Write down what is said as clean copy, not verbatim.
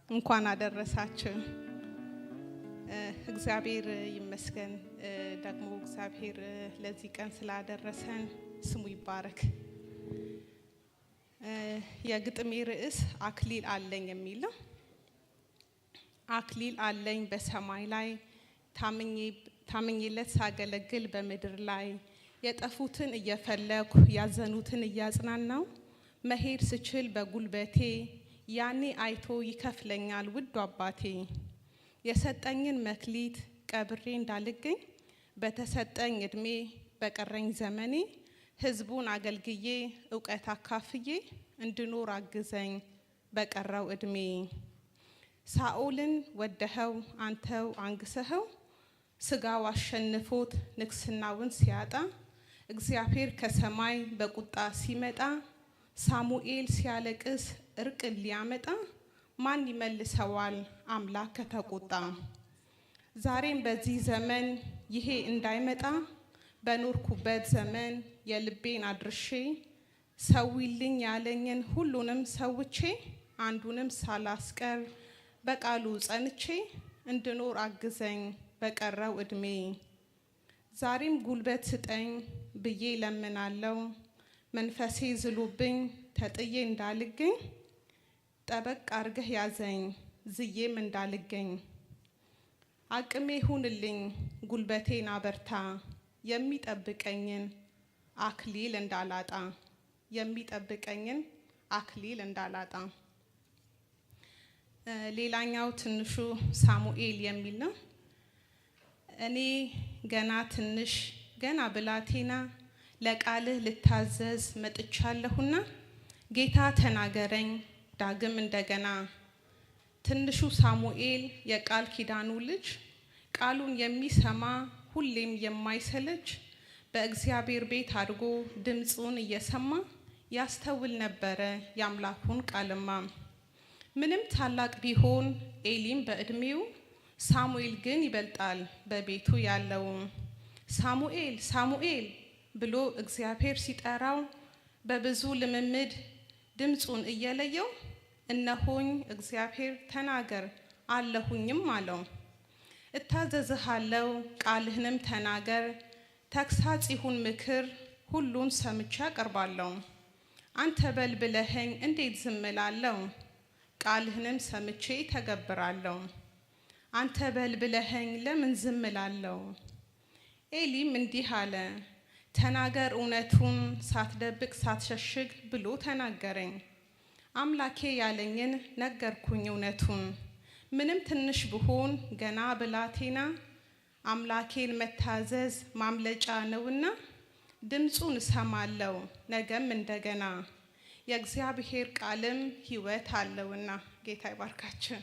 እንኳን አደረሳችሁ። እግዚአብሔር ይመስገን። ደግሞ እግዚአብሔር ለዚህ ቀን ስላደረሰን ስሙ ይባረክ። የግጥሜ ርዕስ አክሊል አለኝ የሚል ነው። አክሊል አለኝ በሰማይ ላይ ታምኜለት ሳገለግል በምድር ላይ የጠፉትን እየፈለኩ ያዘኑትን እያጽናናው መሄድ ስችል በጉልበቴ ያኔ አይቶ ይከፍለኛል ውዱ አባቴ። የሰጠኝን መክሊት ቀብሬ እንዳልገኝ በተሰጠኝ እድሜ በቀረኝ ዘመኔ ህዝቡን አገልግዬ ዕውቀት አካፍዬ እንድኖር አግዘኝ በቀረው እድሜ። ሳኦልን ወደኸው አንተው አንግሰኸው ስጋው አሸንፎት ንግስናውን ሲያጣ እግዚአብሔር ከሰማይ በቁጣ ሲመጣ ሳሙኤል ሲያለቅስ እርቅ ሊያመጣ ማን ይመልሰዋል አምላክ ከተቆጣ። ዛሬም በዚህ ዘመን ይሄ እንዳይመጣ በኖርኩበት ዘመን የልቤን አድርሼ ሰዊልኝ ያለኝን ሁሉንም ሰውቼ አንዱንም ሳላስቀር በቃሉ ጸንቼ እንድኖር አግዘኝ በቀረው እድሜ። ዛሬም ጉልበት ስጠኝ ብዬ ለምናለው መንፈሴ ዝሉብኝ ተጥዬ እንዳልገኝ ጠበቅ አርገህ ያዘኝ ዝዬም እንዳልገኝ። አቅሜ ሁንልኝ ጉልበቴን አበርታ የሚጠብቀኝን አክሊል እንዳላጣ የሚጠብቀኝን አክሊል እንዳላጣ። ሌላኛው ትንሹ ሳሙኤል የሚል ነው። እኔ ገና ትንሽ ገና ብላቴና ለቃልህ ልታዘዝ መጥቻለሁና ጌታ ተናገረኝ ዳግም እንደገና። ትንሹ ሳሙኤል የቃል ኪዳኑ ልጅ ቃሉን የሚሰማ ሁሌም የማይሰለች በእግዚአብሔር ቤት አድጎ ድምጹን እየሰማ ያስተውል ነበረ የአምላኩን ቃልማ። ምንም ታላቅ ቢሆን ኤሊም በእድሜው ሳሙኤል ግን ይበልጣል በቤቱ ያለው። ሳሙኤል ሳሙኤል ብሎ እግዚአብሔር ሲጠራው በብዙ ልምምድ ድምጹን እየለየው እነሆኝ እግዚአብሔር ተናገር አለሁኝም አለው። እታዘዝሃለው ቃልህንም ተናገር ተግሳጽ ይሁን ምክር ሁሉን ሰምቼ አቀርባለሁ። አንተ በል ብለኸኝ እንዴት ዝም እላለሁ ቃልህንም ሰምቼ ተገብራለሁ። አንተ በል ብለኸኝ ለምን ዝም እላለሁ። ኤሊም እንዲህ አለ ተናገር እውነቱን ሳትደብቅ ሳትሸሽግ ብሎ ተናገረኝ። አምላኬ ያለኝን ነገርኩኝ እውነቱን። ምንም ትንሽ ብሆን ገና ብላቴና አምላኬን መታዘዝ ማምለጫ ነውና ድምጹን እሰማለሁ ነገም እንደገና። የእግዚአብሔር ቃልም ሕይወት አለውና። ጌታ ይባርካችሁ።